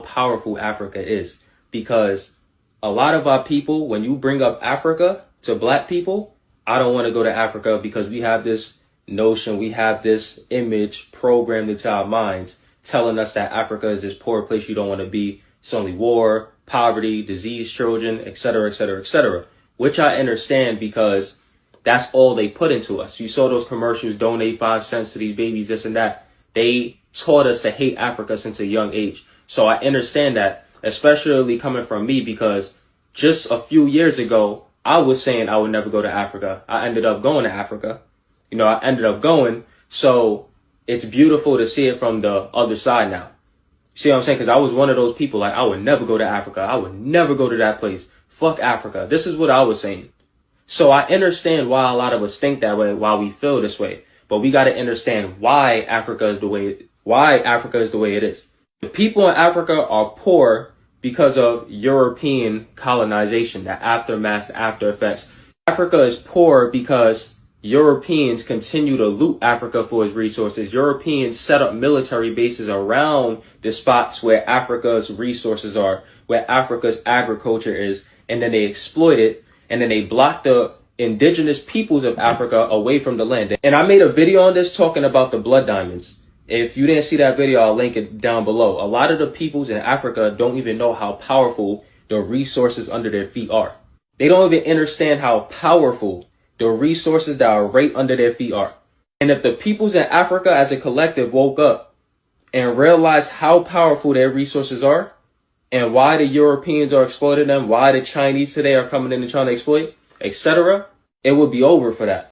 powerful Africa is, because a lot of our people, when you bring up Africa to black people, I don't want to go to Africa because we have this notion, we have this image programmed into our minds telling us that Africa is this poor place you don't want to be. It's only war, poverty, disease, children, etc., etc., etc., which I understand because that's all they put into us. You saw those commercials, donate 5 cents to these babies, this and that. They taught us to hate Africa since a young age. So I understand that, especially coming from me, because just a few years ago, I was saying I would never go to Africa. I ended up going to Africa. I ended up going. So it's beautiful to see it from the other side now. See what I'm saying? Because I was one of those people, like, I would never go to Africa. I would never go to that place. Fuck Africa. This is what I was saying. So I understand why a lot of us think that way, why we feel this way. But we got to understand why Africa is the way it is. The people in Africa are poor because of European colonization, the aftermath, the after effects. Africa is poor because Europeans continue to loot Africa for its resources. Europeans set up military bases around the spots where Africa's resources are, where Africa's agriculture is, and then they exploit it, and then they block the indigenous peoples of Africa away from the land. And I made a video on this talking about the blood diamonds. If you didn't see that video, I'll link it down below. A lot of the peoples in Africa don't even know how powerful the resources under their feet are. They don't even understand how powerful the resources that are right under their feet are. And if the peoples in Africa as a collective woke up and realized how powerful their resources are and why the Europeans are exploiting them, why the Chinese today are coming in and trying to exploit, etc., it would be over for that.